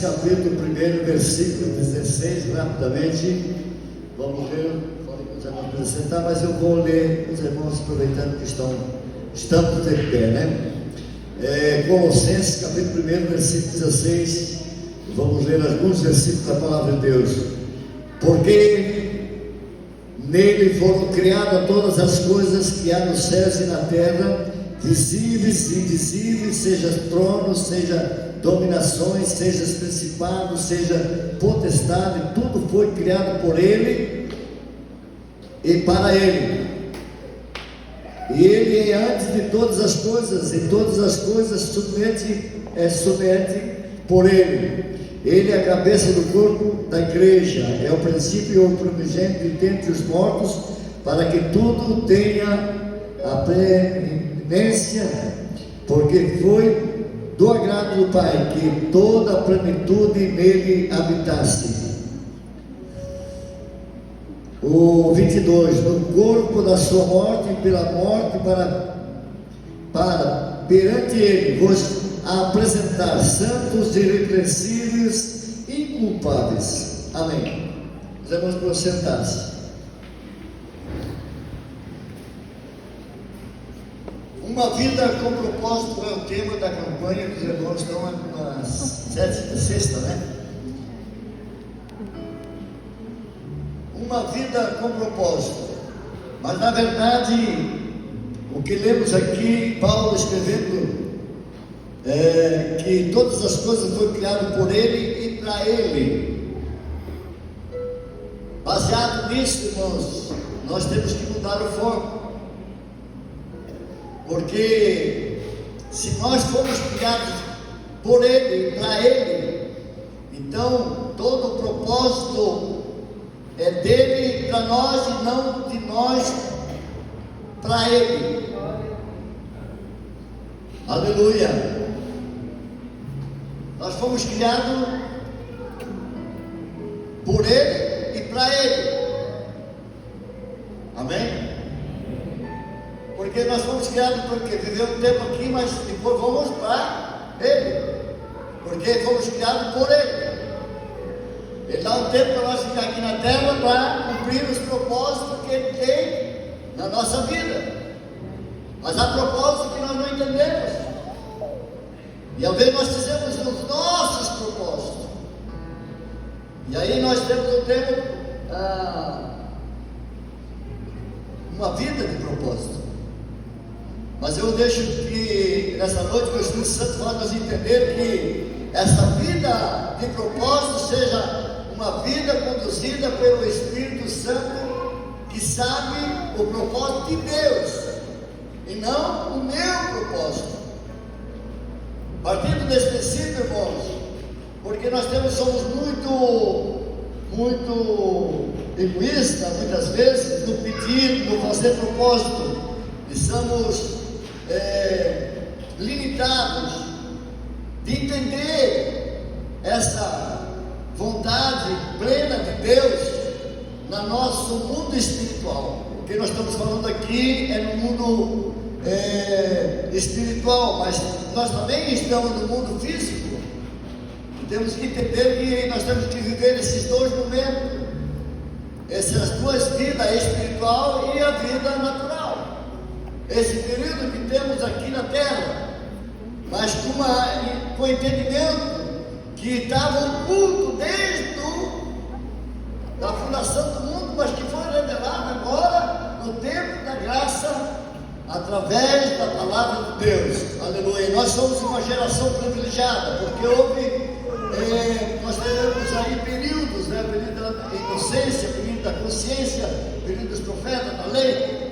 capítulo 1, versículo 16, rapidamente. Vamos ler, falei que os irmãos apresentar, mas eu vou ler os irmãos aproveitando que estamos de pé, né? Colossenses, capítulo 1, versículo 16. Vamos ler alguns versículos da palavra de Deus. Porque nele foram criadas todas as coisas que há nos céus e na terra, visíveis e invisíveis, seja tronos, seja dominações, seja principados, seja potestade, tudo foi criado por ele e para ele. E ele é antes de todas as coisas, e todas as coisas submete por ele. Ele é a cabeça do corpo da igreja, é o princípio e o primogênito dentre os mortos, para que tudo tenha a preeminência, porque foi do agrado do Pai que toda a plenitude nele habitasse. O 22, no corpo da sua morte, pela morte, para perante ele vos apresentar santos, irrepreensíveis, inculpáveis. Amém. Vamos para sentar-se. Uma vida com propósito é o tema da campanha que os irmãos estão na sexta, né? Uma vida com propósito. Mas na verdade, o que lemos aqui, Paulo escrevendo, que todas as coisas foram criadas por ele e para ele. Baseado nisso, irmãos, nós temos que mudar o foco. Porque se nós formos criados por ele e para ele, então todo o propósito é dele para nós e não de nós para ele. Aleluia. Nós fomos criados por ele e para ele. Amém? Porque nós fomos criados porque vivemos um tempo aqui, mas depois vamos para ele. Porque fomos criados por ele. Ele dá um tempo para nós ficar aqui na terra para cumprir os propósitos que ele tem na nossa vida. Mas há propósitos que nós não entendemos. E às vezes nós fizemos os nossos propósitos. E aí nós temos um tempo, uma vida de propósito. Mas eu deixo que nessa noite o Espírito Santo vai nos entender que essa vida de propósito seja uma vida conduzida pelo Espírito Santo, que sabe o propósito de Deus e não o meu propósito. Partindo desse princípio, irmãos, porque nós somos muito egoístas muitas vezes no pedir, no fazer propósito, e somos limitados de entender essa vontade plena de Deus no nosso mundo espiritual. O que nós estamos falando aqui é no mundo espiritual, mas nós também estamos no mundo físico. E temos que entender que nós temos que viver esses dois momentos, essas duas vidas, a espiritual e a vida natural. Esse período que temos aqui na terra, mas com entendimento que estava oculto desde a fundação do mundo, mas que foi revelado agora no tempo da graça, através da palavra de Deus. Aleluia. Nós somos uma geração privilegiada, porque nós tivemos aí períodos, período da inocência, período da consciência, período dos profetas, da lei.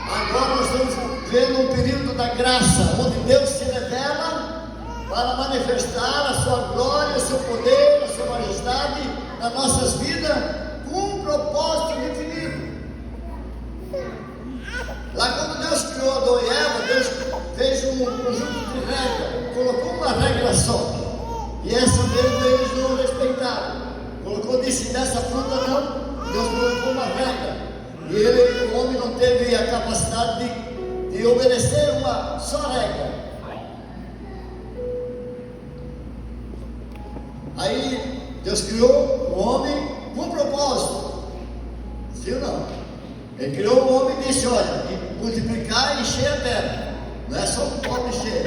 Agora nós estamos vendo um período da graça, onde Deus se revela para manifestar a sua glória, o seu poder, a sua majestade nas nossas vidas, com um propósito definido. Lá quando Deus criou Adão e Eva, Deus fez um conjunto de regras, colocou uma regra só, e essa mesmo eles não respeitaram. Disse, dessa fruta não, Deus colocou uma regra, e o homem não teve a capacidade de obedecer uma só regra. Aí Deus criou o homem com um propósito, sim ou não? Ele criou o homem e disse, olha, multiplicar e encher a terra. Não é só o homem encher,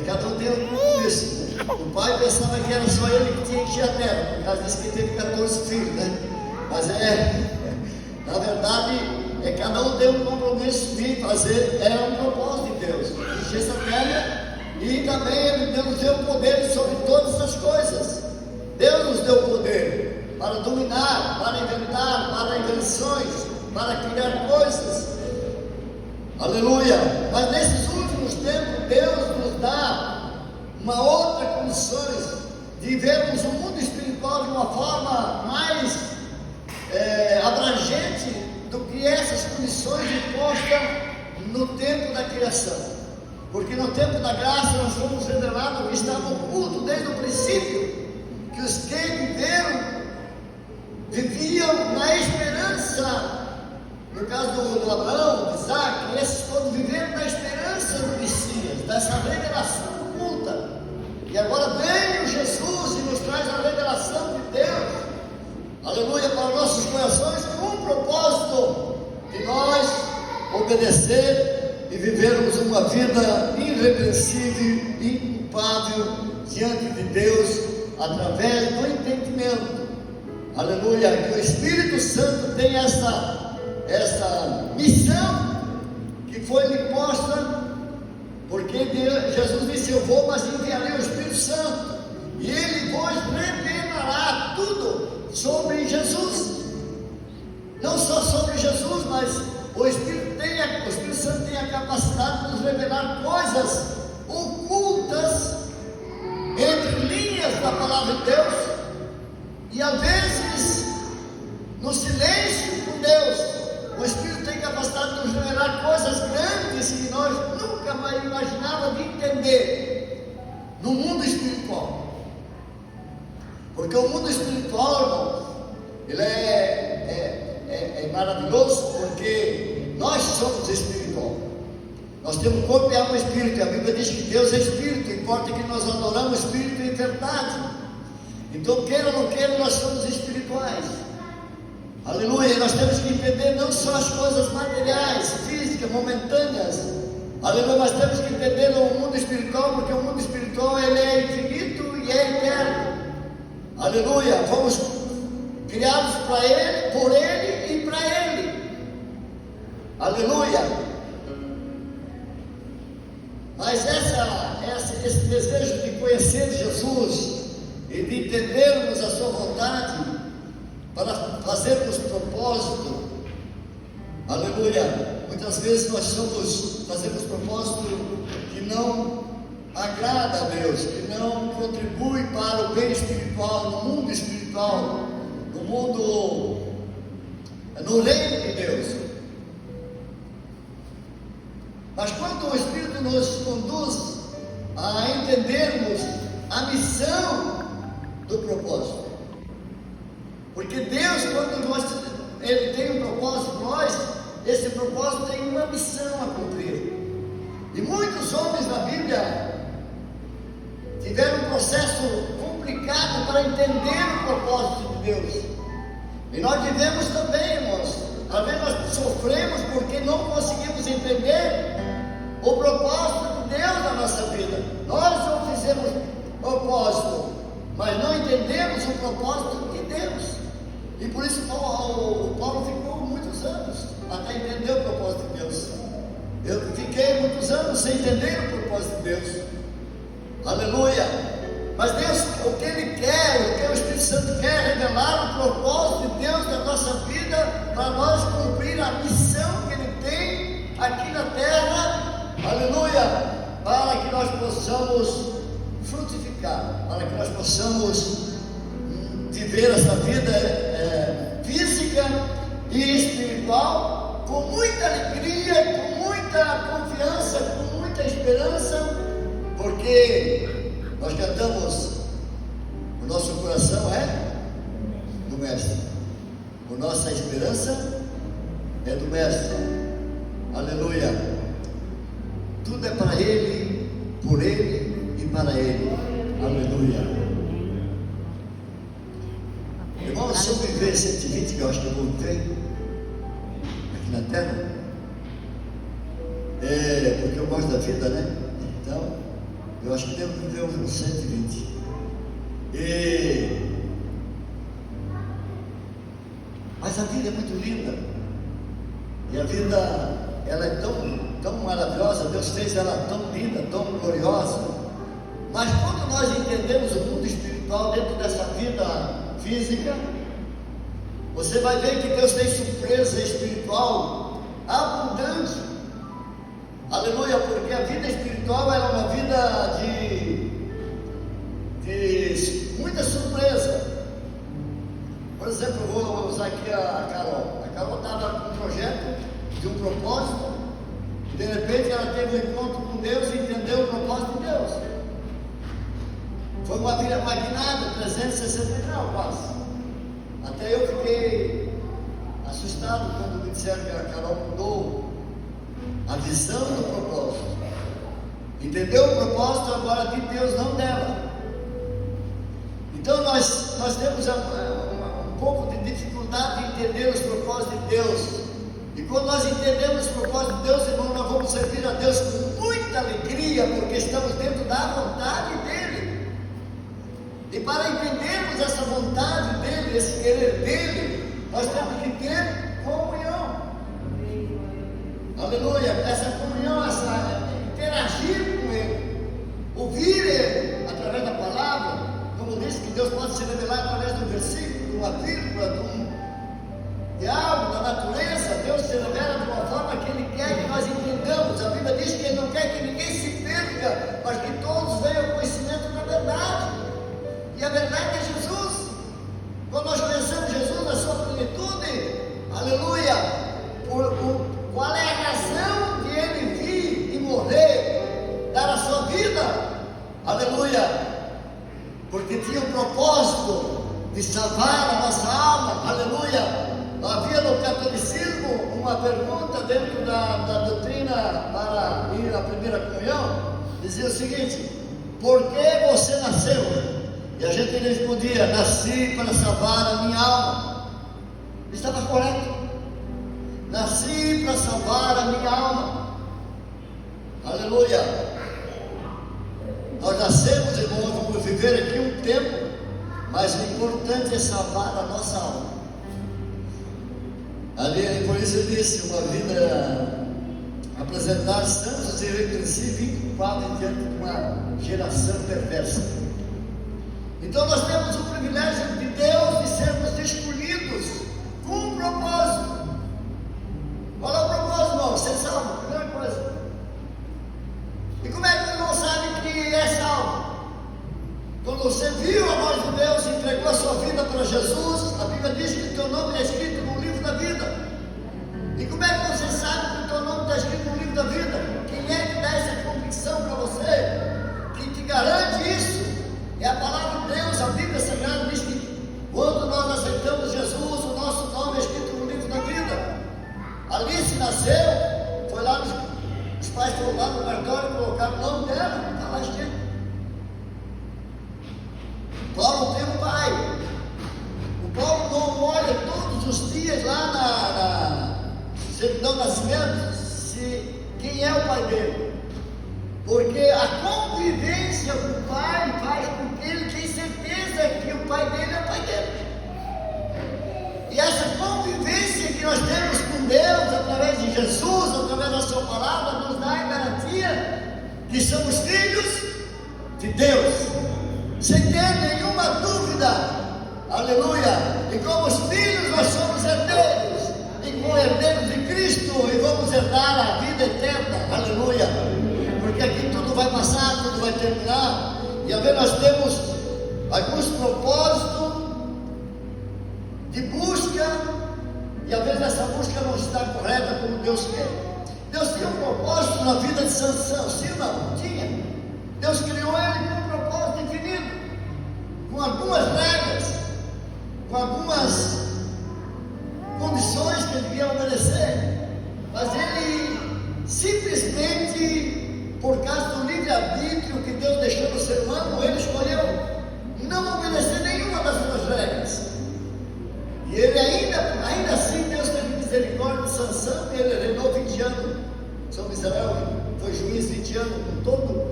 cada um tem um isso. O pai pensava que era só ele que tinha que encher a terra, por causa disso que ele teve 14 filhos, né? Mas na verdade, cada um tem um compromisso de fazer, era um propósito de Deus, encher essa terra, e também ele nos deu poder sobre todas as coisas. Deus nos deu poder para dominar, para inventar, para invenções, para criar coisas. Aleluia! Mas nesses últimos tempos, Deus nos dá uma outra condição de vermos o mundo espiritual de uma forma mais abrangente do que essas condições impostas no tempo da criação. Porque no tempo da graça nós fomos revelados que estava oculto desde o princípio, que os que viviam na esperança. No caso do Abraão, de Isaac, esses todos viveram na esperança do Messias, dessa revelação oculta. E agora veio Jesus e nos traz a revelação de Deus, aleluia, para nossos corações, com um propósito de nós obedecer e vivermos uma vida irrepreensível, inculpável diante de Deus, através do entendimento, aleluia, que o Espírito Santo tem essa missão que foi lhe posta, porque Jesus disse, eu vou, mas enviarei o Espírito Santo, e ele vos revelará tudo sobre Jesus, não só sobre Jesus, mas o Espírito Santo tem a capacidade de nos revelar coisas ocultas entre linhas da palavra de Deus, e às vezes Porque o mundo espiritual, irmãos, ele é maravilhoso, porque nós somos espiritual. Nós temos corpo e alma e espírito, e a Bíblia diz que Deus é espírito, importa que nós adoramos o espírito em verdade. Então, queira ou não queira, nós somos espirituais. Aleluia. E nós temos que entender não só as coisas materiais, físicas, momentâneas. Aleluia. Mas temos que entender o mundo espiritual, porque o mundo espiritual ele é infinito e é eterno. Aleluia. Fomos criados para Ele, por Ele e para Ele. Aleluia. Mas esse desejo de conhecer Jesus e de entendermos a sua vontade para fazermos propósito, aleluia, muitas vezes nós fazemos propósito que não agrada a Deus, que não contribui para o bem espiritual, no mundo espiritual, no reino de Deus. Mas quando o Espírito nos conduz a entendermos a missão do propósito, porque Deus, quando Ele tem um propósito para nós, esse propósito tem uma missão a cumprir. E muitos homens na Bíblia tiveram um processo complicado para entender o propósito de Deus. E nós vivemos também, irmãos. Às vezes nós sofremos porque não conseguimos entender o propósito de Deus na nossa vida. Nós não fizemos propósito, mas não entendemos o propósito de Deus. E por isso o Paulo ficou muitos anos até entender o propósito de Deus. Eu fiquei muitos anos sem entender o propósito de Deus. Aleluia. Mas Deus, o que Ele quer, o que o Espírito Santo quer, revelar o propósito de Deus na nossa vida, para nós cumprir a missão que Ele tem aqui na terra, aleluia, para que nós possamos frutificar, para que nós possamos viver essa vida física e espiritual com muita alegria, com muita confiança, com muita esperança, porque nós cantamos, o nosso coração é do Mestre, a nossa esperança é do Mestre, aleluia. Tudo é para Ele, por Ele e para Ele, aleluia. Irmão, se eu viver 120, que eu acho que eu vou viver aqui na terra, porque eu gosto da vida, né? Então eu acho que devo viver uns 120. Mas a vida é muito linda. E a vida, ela é tão maravilhosa. Deus fez ela tão linda, tão gloriosa. Mas quando nós entendemos o mundo espiritual dentro dessa vida física, você vai ver que Deus tem surpresa espiritual abundante. Aleluia, porque a vida espiritual é uma vida de muita surpresa. Por exemplo, eu vou usar aqui a Carol. A Carol estava com um projeto, de um propósito, e de repente ela teve um encontro com Deus e entendeu o propósito de Deus. Foi uma vida magnada, 360 graus quase. Até eu fiquei assustado quando me disseram que a Carol mudou a visão do propósito. Entendeu o propósito agora de Deus, não dela. Então nós temos um pouco de dificuldade de entender os propósitos de Deus. E quando nós entendemos os propósitos de Deus, irmão, nós vamos servir a Deus com muita alegria, porque estamos dentro da vontade dEle. E para entendermos essa vontade dEle, esse querer dEle, nós temos que ter comunhão. Aleluia, essa comunhão, interagir com Ele, ouvir Ele através da palavra, como disse que Deus pode se revelar através de um versículo, de uma vírgula, de algo, da natureza. Deus se revela de uma forma que Ele quer que nós entendamos. A Bíblia diz que Ele não quer que ninguém se perca, mas que todos venham ao conhecimento da verdade. E a verdade é Jesus. Quando nós conhecemos Jesus na sua plenitude, aleluia, qual é a razão de Ele vir e morrer, dar a sua vida? Aleluia, porque tinha um propósito propósito de salvar a nossa alma, aleluia. Havia no catolicismo uma pergunta dentro da doutrina para ir à primeira comunhão, dizia o seguinte: por que você nasceu? E a gente respondia: nasci para salvar a minha alma. Estava correto. Nasci para salvar a minha alma. Aleluia. Nós nascemos, irmãos, vamos viver aqui um tempo, mas o importante é salvar a nossa alma. Ali, por isso eu disse, uma vida, apresentar santos e reconhecer 24 diante de uma geração perversa. Então nós temos o privilégio de Deus de sermos escolhidos com um propósito. Qual é o propósito, irmão? Ser salvo, primeira coisa. E como é que o irmão sabe que é salvo? Quando você viu a voz de Deus e entregou a sua vida para Jesus, a Bíblia diz que o teu nome é escrito no livro da vida. E como é que você sabe que o teu nome está escrito no livro da vida? Quem é que dá essa convicção para você? Quem te garante isso? É a palavra de Deus. A Bíblia Sagrada diz que quando nós aceitamos Jesus, o nosso nome é escrito no livro da vida. Alice nasceu, foi lá, os pais foram lá no cartório e colocaram o nome dela, está lá escrito. Paulo tem um pai. O Paulo não olha todos os dias lá na certidão de nascimento quem é o pai dele. Porque a convivência com o pai faz com que ele tenha certeza que o pai dele é o pai dele. E essa convivência que nós temos com Deus, através de Jesus, através da sua palavra, nos dá a garantia que somos filhos de Deus, sem ter nenhuma dúvida, aleluia. E como os filhos nós somos herdeiros, e como herdeiros de Cristo, e vamos herdar a vida eterna, aleluia. Porque aqui tudo vai passar, tudo vai terminar, e às vezes nós temos alguns propósitos de busca, e às vezes essa busca não está correta como Deus quer. Deus tinha um propósito na vida de Sansão, sim ou não? Tinha. Deus criou ele com um propósito infinito, com algumas regras, com algumas condições que ele devia obedecer, mas ele simplesmente, por causa do livre-arbítrio que Deus deixou no ser humano, ele escolheu não obedecer nenhuma das suas regras. E ele ainda assim, Deus teve misericórdia de Sansão, e ele reinou 20 anos sobre Israel, foi juiz 20 anos, com todo,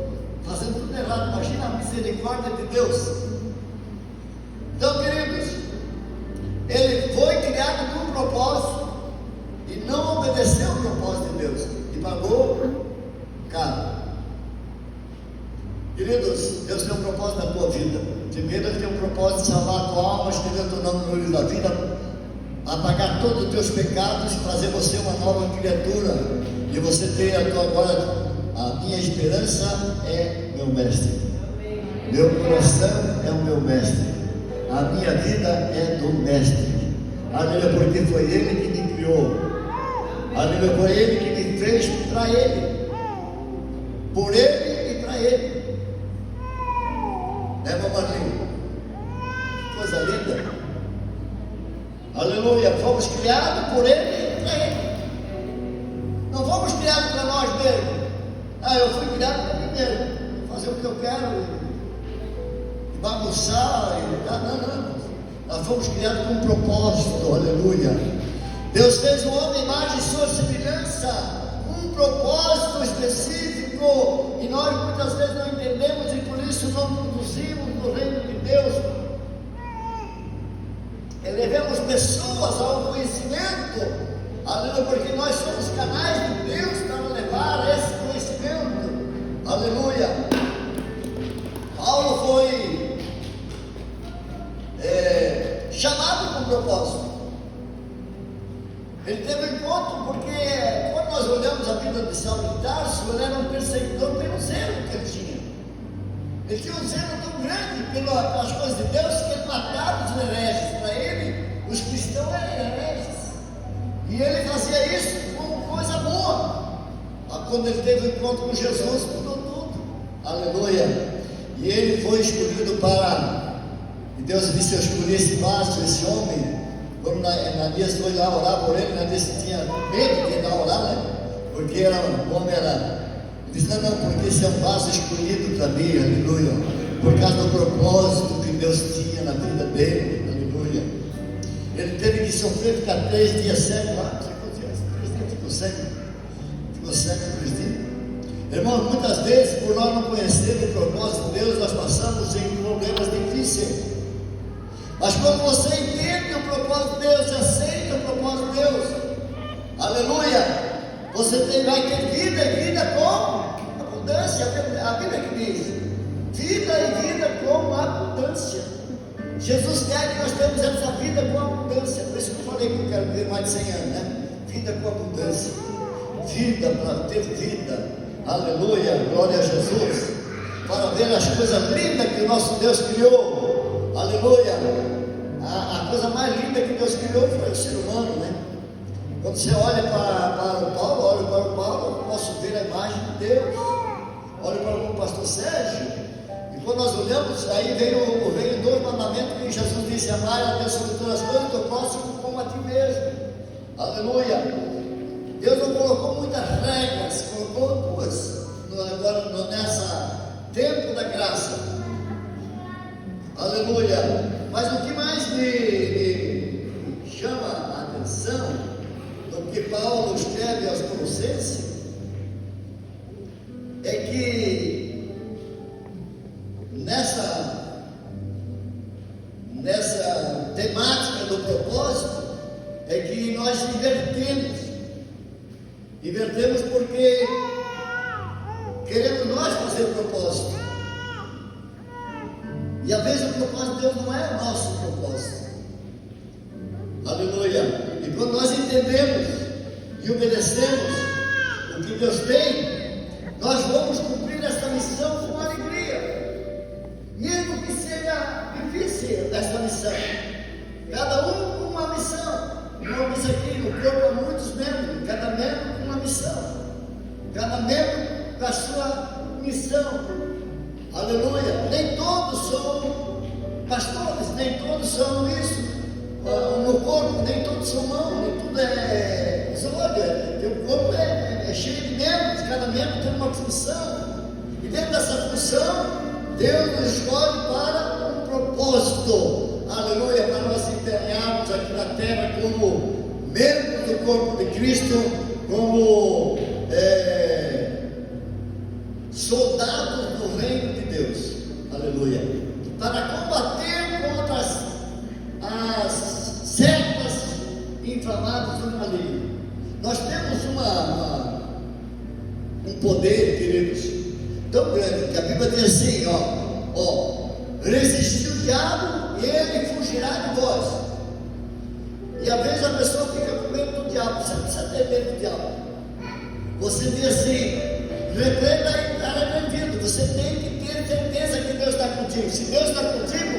fazendo tudo errado. Imagina a misericórdia de Deus. Então, queridos, ele foi criado com um propósito e não obedeceu o propósito de Deus e pagou caro. Queridos, Deus tem um propósito na tua vida. Primeiro, Ele tem um propósito de salvar a tua alma, escrever o teu nome no livro da vida, apagar todos os teus pecados e fazer você uma nova criatura. E você ter agora, a minha esperança é meu mestre, meu coração é o meu mestre, a minha vida é do mestre. Aleluia, porque foi Ele que me criou. Aleluia, foi Ele que me fez para Ele, por Ele e para Ele. Né, mamãe? Que coisa linda. Aleluia, fomos criados por Ele e para Ele. Não fomos criados para nós mesmos. Eu fui criado para mim mesmo, fazer o que eu quero, e bagunçar, não. Nós fomos criados com um propósito, aleluia. Deus fez o homem à imagem e sua semelhança, um propósito específico, e nós muitas vezes não entendemos, e por isso não conduzimos no reino de Deus. Elevamos pessoas ao conhecimento, aleluia, porque nós somos canais de Deus para levar esse conhecimento, aleluia. Paulo foi chamado com propósito. Ele teve um encontro, porque quando nós olhamos a vida de Saulo de Tarso, ele era um perseguidor pelo zelo que ele tinha. Ele tinha um zelo tão grande pelas coisas de Deus que ele matava os hereges. Para ele, os cristãos eram hereges. E ele fazia isso como coisa boa. Quando ele teve um encontro com Jesus, mudou tudo. Aleluia. E ele foi escolhido para... E Deus disse: eu escolhi esse vaso, esse homem. Quando Nadias foi lá orar por ele, Nadias tinha medo de ir lá orar, né? Porque o homem era. Ele disse: não, porque esse é um vaso escolhido para mim, aleluia. Por causa do propósito que Deus tinha na vida dele, aleluia. Ele teve que sofrer, ficar 3 dias cego lá. Ficou cego. Ficou cego 3 dias. Irmão, muitas vezes, por nós não conhecermos o propósito de Deus, nós passamos em problemas difíceis. Mas quando você entende o propósito de Deus, aceita o propósito de Deus, aleluia, você vai ter vida e vida com abundância. A Bíblia que diz: vida e vida com abundância. Jesus quer que nós tenhamos essa vida com abundância. Por isso que eu falei que eu quero viver mais de 100 anos, né? Vida com abundância, vida para ter vida, aleluia, glória a Jesus, para ver as coisas lindas que o nosso Deus criou, aleluia. A coisa mais linda que Deus criou foi o ser humano, né? Quando você olha para o Paulo, posso ver a imagem de Deus. Olha para o pastor Sérgio, e quando nós olhamos, aí veio 2 mandamentos que Jesus disse: amar a Deus sobre todas as coisas, teu próximo como a ti mesmo, aleluia. Deus não colocou muitas regras, colocou 2 agora nessa tempo da graça, aleluia. Mas o que mais me chama a atenção do que Paulo escreve aos Colossenses é que nessa temática do propósito é que nós invertemos porque queremos nós fazer propósito. E às vezes o propósito de Deus não é o nosso propósito, aleluia. E quando nós entendemos e obedecemos o que Deus tem, nós vamos cumprir essa missão com alegria, mesmo que seja difícil essa missão. Cada um com uma missão. Como diz aqui, no corpo há muitos membros, cada membro com uma missão, cada membro com a sua missão, aleluia. Nem todos são pastores, nem todos são isso. No corpo, nem todos são mãos, nem tudo é olha, o corpo é cheio de membros, cada membro tem uma função, e dentro dessa função, Deus nos escolhe para um propósito, aleluia, para nós empenharmos aqui na terra como membros do corpo de Cristo, como soldados do reino de Deus, aleluia, para combater contra as setas inflamadas do maligno. Nós temos um poder, queridos, tão grande, que a Bíblia diz assim, resistir o diabo e ele fugirá de vós. E às vezes a pessoa fica com medo do diabo. Você não precisa ter medo do diabo. Você diz assim: repreenda e está arrependido. Você tem que ter certeza que Deus está contigo. Se Deus está contigo,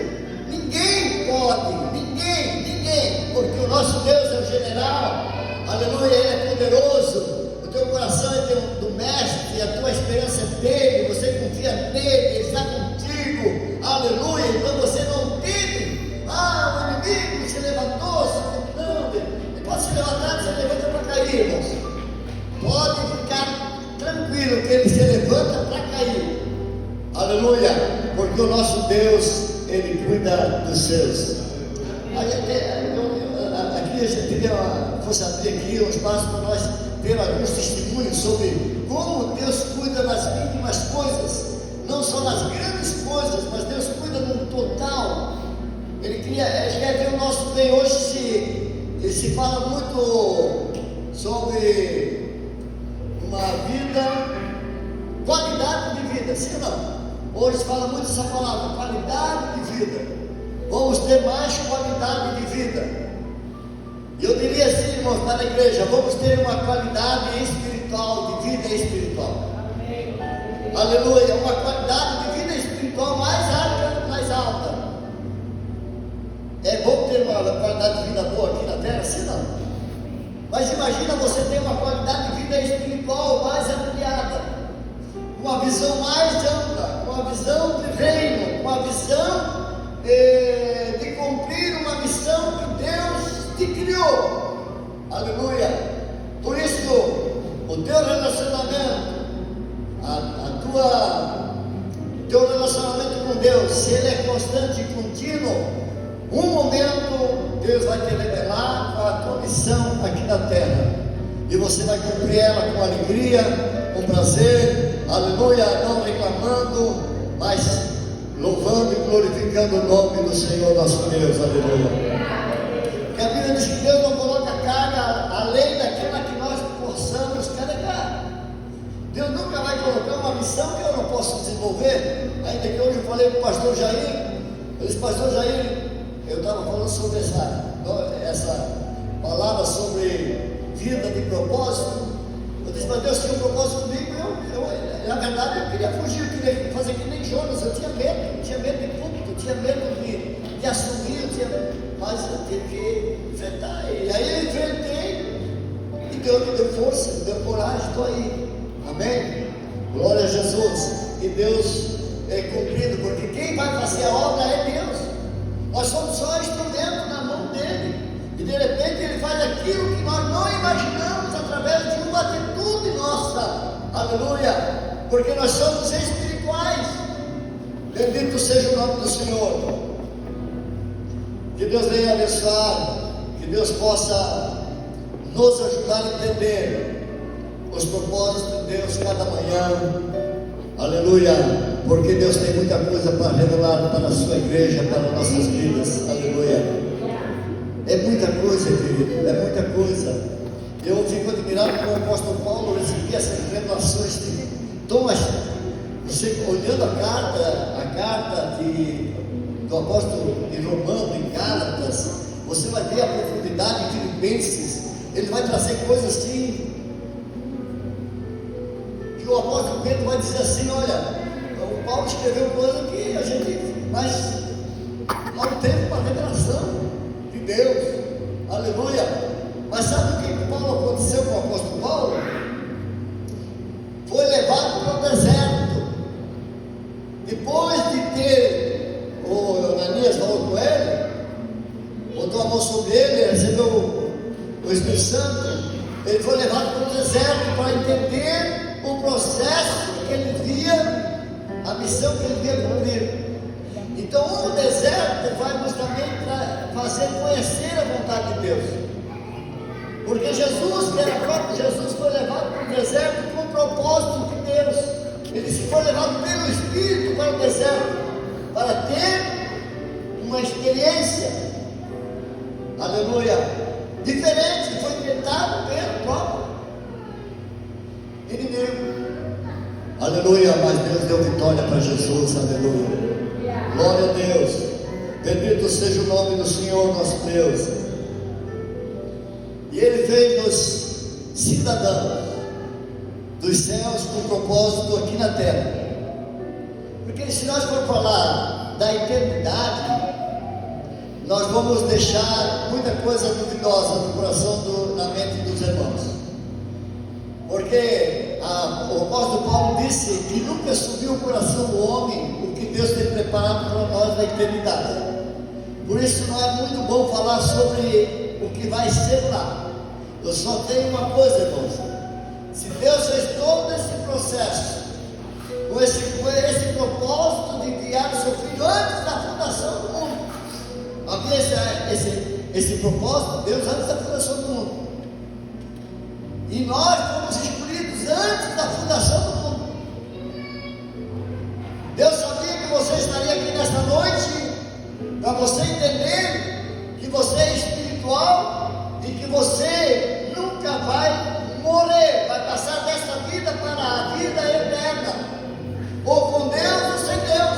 ninguém pode, ninguém, porque o nosso Deus é o general, aleluia, Ele é poderoso. O teu coração é do mestre, a tua esperança é dele, você confia nele, ele está contigo, aleluia. Então você não teme, o inimigo se levantou, não, ele pode se levantar, você levanta para cair, irmãos. Pode ficar tranquilo que ele se levanta para cair, aleluia, porque o nosso Deus, ele cuida dos seus. Aí aqui a gente fosse abrir aqui um espaço para nós ter alguns testemunhos sobre como Deus cuida nas mínimas coisas, não só nas grandes coisas, mas Deus cuida no total. Ele quer ver o nosso bem. Hoje se fala muito sobre uma vida, qualidade de vida, sim ou não? Hoje se fala muito essa palavra, qualidade de vida. Vamos ter mais qualidade de vida. E eu diria assim, irmãos, para a igreja, vamos ter uma qualidade espiritual, de vida espiritual. Amém. Aleluia, uma qualidade de vida espiritual mais alta. É bom ter uma qualidade de vida boa aqui na terra, sim não? Mas imagina você ter uma qualidade de vida espiritual mais ampliada, uma visão mais ampla, uma visão de reino, uma visão de cumprir uma missão que Deus te criou. Aleluia. Por isso, o teu relacionamento, teu relacionamento com Deus, se ele é constante e contínuo, um momento Deus vai te revelar a tua missão aqui na terra, e você vai cumprir ela com alegria, com prazer, aleluia, não reclamando, mas louvando e glorificando o nome do Senhor nosso Deus, aleluia. Porque a Bíblia diz que Deus não coloca carga além daquela que nós possamos carregar. Deus nunca vai colocar uma missão que eu não posso desenvolver. Ainda que hoje eu falei com o pastor Jair, eu disse: pastor Jair, eu estava falando sobre essa palavra sobre vida de propósito. Eu disse: mas Deus tinha um propósito comigo. Na verdade, eu queria fugir, eu queria fazer que nem Jonas. Eu tinha medo de público, eu tinha medo de assumir, mas eu tive que enfrentar. E aí eu enfrentei, e Deus me deu força, me deu coragem, estou aí. Amém? Glória a Jesus. E Deus é cumprido, porque quem vai fazer a obra é Deus. Nós somos só instrumento na mão dele. E de repente ele faz aquilo que nós não imaginamos através de uma atitude nossa. Aleluia. Porque nós somos espirituais. Bendito seja o nome do Senhor. Que Deus venha abençoar. Que Deus possa nos ajudar a entender os propósitos de Deus cada manhã. Aleluia. Porque Deus tem muita coisa para revelar para a sua igreja, para nossas vidas. Aleluia. É muita coisa, querido, é muita coisa. Eu fico admirado como o apóstolo Paulo recebia essas revelações de Thomas. Você olhando a carta do apóstolo de Romano, em Gálatas, você vai ver a profundidade de Filipenses. Ele vai trazer coisas que o apóstolo Pedro vai dizer assim: olha, o Paulo escreveu coisa que a gente, mas não teve uma revelação de Deus. Aleluia. Mas sabe o que Paulo aconteceu com o apóstolo Paulo? Foi levado para o deserto. Depois de ter o Ananias falou com ele, botou a mão sobre ele, recebeu o Espírito Santo, ele foi levado para o deserto para entender o processo que ele via, a missão que ele via cumprir. Então o deserto vai também fazer conhecer a vontade de Deus. Porque Jesus, que era próprio Jesus, foi levado para o deserto com o propósito de Deus. Ele foi levado pelo Espírito para o deserto, para ter uma experiência, aleluia, diferente. Foi tentado pelo próprio inimigo, aleluia, mas Deus deu vitória para Jesus, aleluia. Glória a Deus. Bendito seja o nome do Senhor nosso Deus. E Ele fez-nos cidadãos dos céus com propósito aqui na terra. Porque se nós formos falar da eternidade, nós vamos deixar muita coisa duvidosa no coração, na mente dos irmãos. Porque o apóstolo Paulo disse que nunca subiu o coração do homem o que Deus tem preparado para nós na eternidade. Por isso não é muito bom falar sobre o que vai ser lá. Eu só tenho uma coisa, irmãos: se Deus fez todo esse processo com esse propósito de enviar o seu filho antes da fundação do mundo, havia esse propósito de Deus antes da fundação do mundo, e nós fomos escolhidos antes da fundação do mundo. Deus sabia que você estaria aqui nesta noite, para você entender que você é espiritual e que você nunca vai morrer, vai passar desta vida para a vida eterna, ou com Deus ou sem Deus.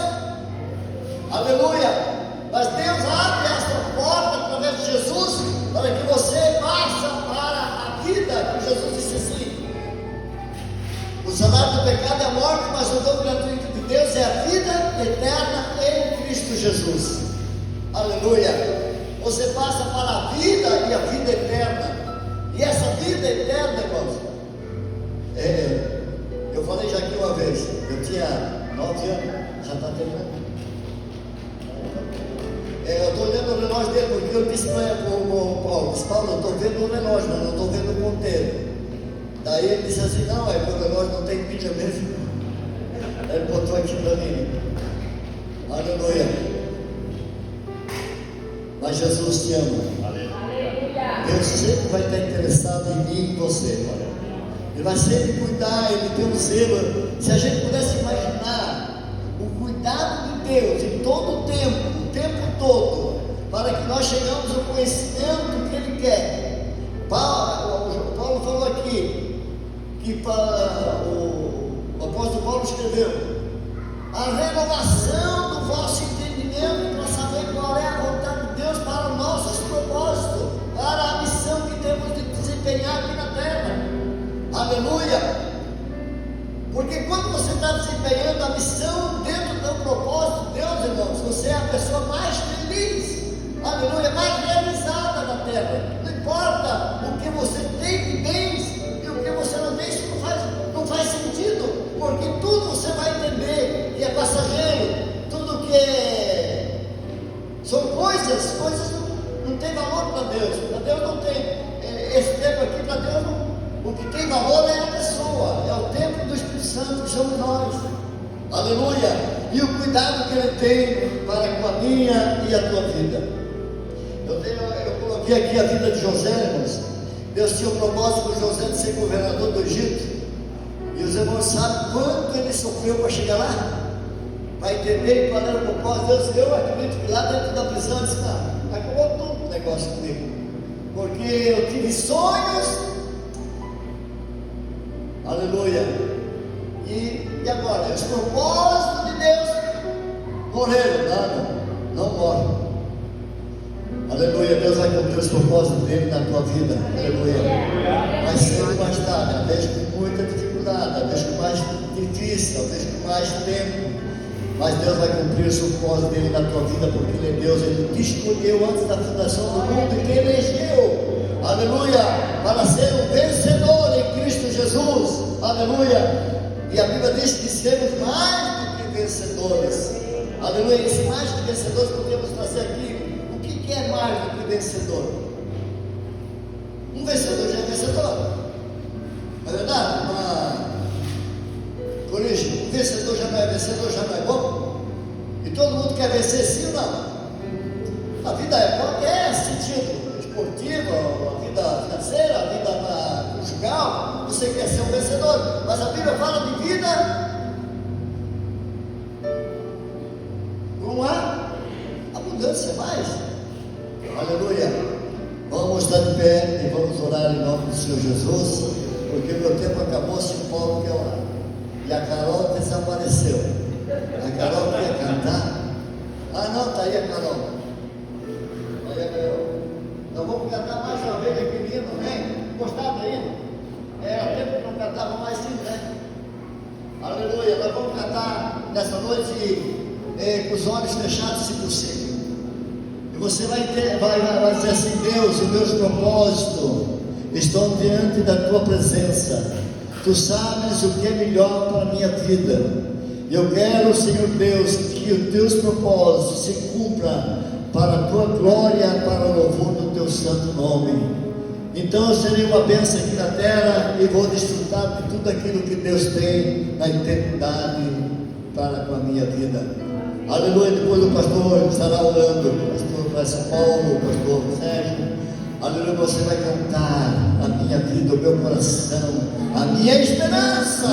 Aleluia. Mas Deus abre esta porta através de Jesus para que você passe para a vida. Que Jesus disse assim: o salário do pecado é a morte, mas o dom gratuito de Deus é a vida eterna em Cristo Jesus. Aleluia. Você passa para a vida e a vida eterna. E essa vida eterna, irmãos, eu falei já aqui uma vez, eu tinha 9 anos, já está terminando. estou olhando o relógio dele, porque eu disse para o Paulo, Paulo, eu estou vendo o relógio, não estou vendo o ponteiro. Daí ele disse assim, não, é que o relógio não tem pilha mesmo. Ele botou aqui para mim. Aleluia. Mas Jesus te ama. Aleluia. Deus sempre vai estar interessado em mim e em você. Ele vai sempre cuidar, Ele tem um zelo. Se a gente pudesse imaginar o cuidado de Deus em todo o tempo todo, para que nós chegamos ao conhecimento que Ele quer. Paulo falou aqui, que para o apóstolo Paulo escreveu, a renovação do vosso entendimento para saber qual é a vontade de Deus para os nossos propósitos, para a missão que temos de desempenhar aqui na terra. Aleluia! Porque quando você está desempenhando a missão dentro do propósito de Deus, irmãos, você é a pessoa mais feliz, aleluia, mais realizada na terra. Não importa o que você tem de bens e o que você não tem, isso não faz sentido, porque tudo você vai entender que é passageiro, tudo que são coisas não tem valor para Deus. Para Deus não tem esse tempo aqui, para Deus não. O que tem valor é a pessoa, é o tempo do Espírito Santo que somos nós. Aleluia! E o cuidado que Ele tem para com a minha e a tua vida. Eu coloquei aqui a vida de José, irmãos. Deus tinha o propósito com José de ser governador do Egito. E os irmãos sabem quanto ele sofreu para chegar lá, para entender qual era o propósito. Deus, eu acredito que lá dentro da prisão, disse, acabou todo o negócio comigo, porque eu tive sonhos. Aleluia. E agora? Os propósitos de Deus morreram? Não morrem. Aleluia. Deus vai cumprir os propósitos dele na tua vida. Aleluia. Mais cedo ou mais tarde, às vezes com muita dificuldade, às vezes com mais difícil, às vezes com mais tempo, mas Deus vai cumprir os propósitos dele na tua vida, porque Ele é Deus. Ele te escolheu antes da fundação do mundo e te elegeu. Aleluia, para ser um vencedor em Cristo Jesus. Aleluia. E a Bíblia diz que seremos mais do que vencedores. Aleluia. E se mais do que vencedores, podemos trazer aqui o que é mais do que vencedor. Um vencedor já é vencedor, não é verdade? Corrija, um vencedor já não é vencedor, já não é bom. E todo mundo quer vencer, sim ou não? A vida é qualquer sentido, esportiva, a vida financeira, a vida conjugal, você quer ser um vencedor, mas a Bíblia fala de vida com a abundância mais. Aleluia. Vamos estar de pé e vamos orar em nome do Senhor Jesus, porque o meu tempo acabou. Se o Paulo quer orar e a Carol desapareceu, a Carol quer cantar. Não, está aí a Carol. Aí a Carol. Nós vamos cantar mais uma vez aqui, lindo, né? Gostaram aí? Era tempo que não cantava mais assim, né? Aleluia. Nós vamos cantar nessa noite com os olhos fechados, se possível. E você vai dizer assim: Deus, os meus propósitos estão diante da tua presença. Tu sabes o que é melhor para a minha vida. Eu quero, Senhor Deus, que os teus propósitos se cumpram para a tua glória, para o louvor do teu santo nome. Então eu serei uma bênção aqui na terra e vou desfrutar de tudo aquilo que Deus tem na eternidade para com a minha vida. Aleluia. Depois o pastor estará orando, o pastor vai São Paulo, o pastor Sérgio. Aleluia. Você vai cantar a minha vida, o meu coração, a minha esperança.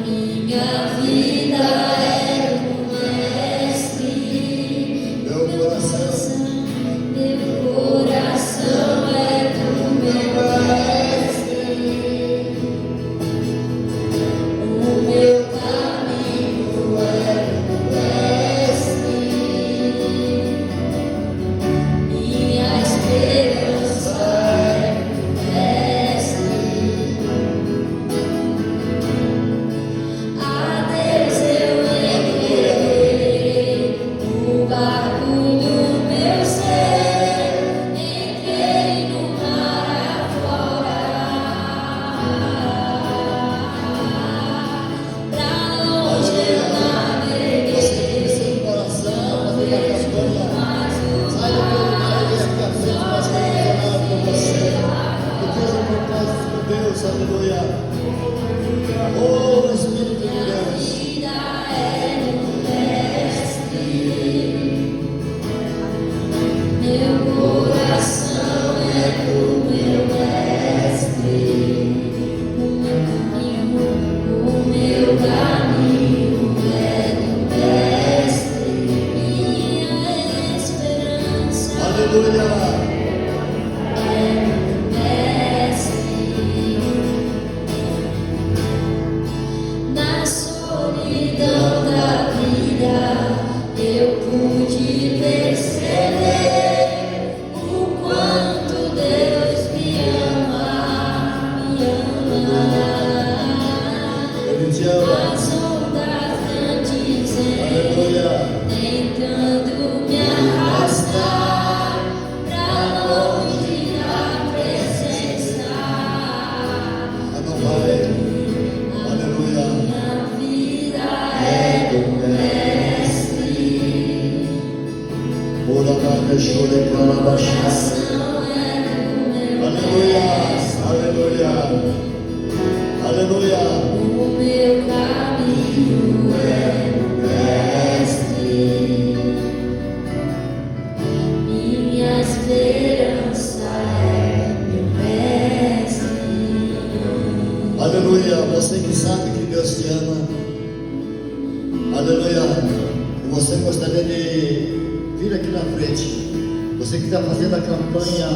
Minha Na solidão da vida, eu pude perceber o quanto Deus me ama, me ama. Ele te ama. As ondas grandes Aleluia. tentando me arrastar pra longe da presença. Não vai. Aleluia. Minha vida é do Mestre. Ora manda chore calabachá. Aleluia. Aleluia. Aleluia. O meu caminho é o Mestre. Minha esperança é meu Mestre. Aleluia. Você que sabe que Deus te ama. Aleluia. E você gostaria de vir aqui na frente. Você que está fazendo a campanha,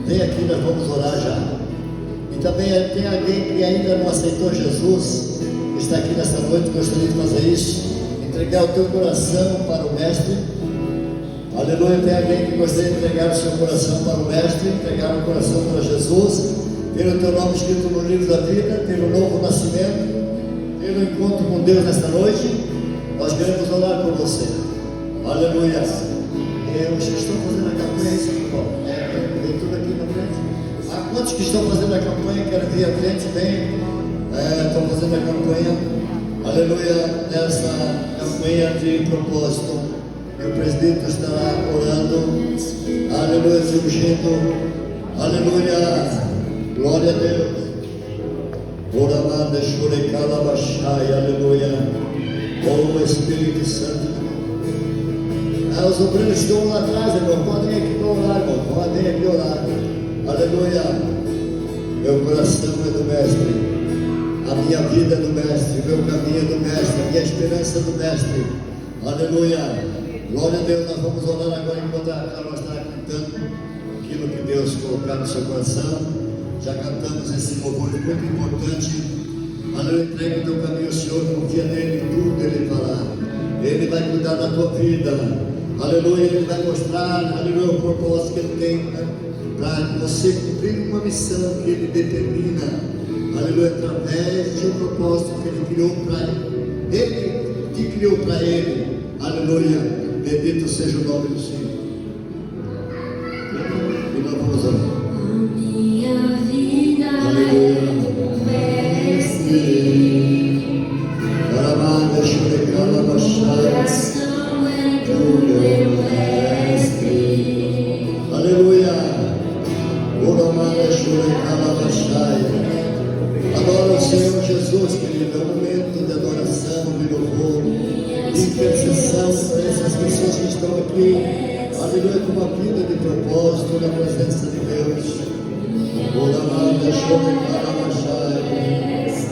vem aqui, nós vamos orar já. E também tem alguém que ainda não aceitou Jesus, que está aqui nesta noite, gostaria de fazer isso, entregar o teu coração para o Mestre. Aleluia. Tem alguém que gostaria de entregar o seu coração para o Mestre, entregar o coração para Jesus, ter o teu nome escrito no livro da vida, ter um novo nascimento, ter um encontro com Deus nesta noite. Nós queremos orar por você. Aleluia. Os que estão fazendo a campanha, isso aqui, vem tudo aqui na frente. Há quantos que estão fazendo a campanha, querem vir à frente, vem, estão fazendo a campanha, aleluia, nessa campanha de propósito, e o presbítero estará orando, aleluia, se ungindo, aleluia, glória a Deus. Ora manda chore calabachai, aleluia, oh Espírito Santo. Os obreiros estão lá atrás, irmão. Podem aqui orar, irmão. Podem aqui orar. Aleluia. Meu coração é do Mestre. A minha vida é do Mestre. Meu caminho é do Mestre. A minha esperança é do Mestre. Aleluia. Glória a Deus. Nós vamos orar agora enquanto a Carol está cantando aquilo que Deus colocar no seu coração. Já cantamos esse louvor muito importante. Aleluia. Entrega o teu caminho ao Senhor. Confia nele. Tudo Ele fará. Ele vai cuidar da tua vida. Aleluia, Ele vai mostrar, aleluia, o propósito que Ele tem para você cumprir uma missão que Ele determina, aleluia, através de um propósito que Ele criou para Ele. Ele te criou para Ele, aleluia, bendito seja o nome do Senhor. E nós vamos orar. Minha vida é do Mestre. Coração é do meu Mestre. Aleluia. Adora o Senhor Jesus, querido. É um momento de adoração, de louvor, de intercessão para essas pessoas que estão aqui. Aleluia, com uma vida de propósito na presença de Deus.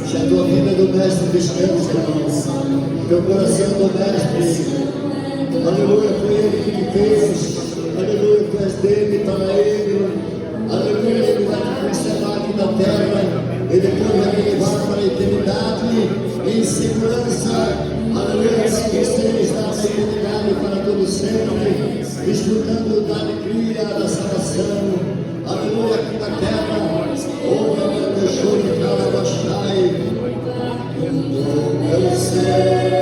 Se a tua vida é do Mestre, descansa, irmão. Teu coração é do Mestre. Aleluia, foi Ele que te fez. Aleluia, tu és dele, para Ele. Aleluia, Ele vai te conservar aqui na terra. E depois vai te levar para a eternidade em segurança. Aleluia, se você está na eternidade para todo sempre, desfrutando da alegria da salvação. Aleluia, aqui na terra. Oh, meu choro, calabachai. É o céu.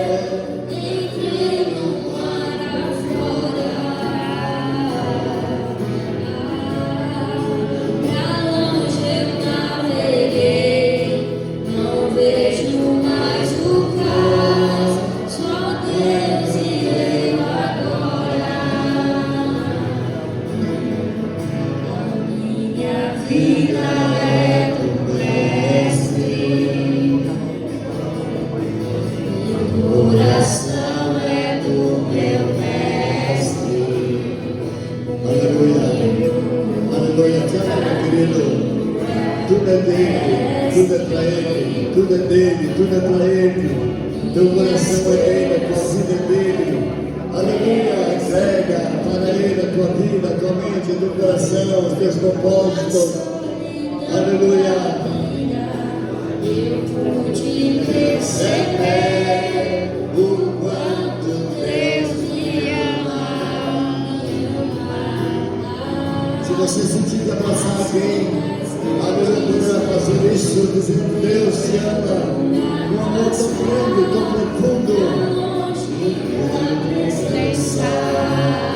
Tudo é dele, teu coração é dele, a tua vida é dele, Aleluia, entrega para Ele a tua vida, a tua mente, o teu coração, os teus propósitos. Aleluia. Eu pude perceber o quanto Deus me ama. Se você sentir que abraçar alguém, aleluia, poderá fazer isso, dizendo: Deus te ama, um amor tão grande, tão profundo. Longe da presença.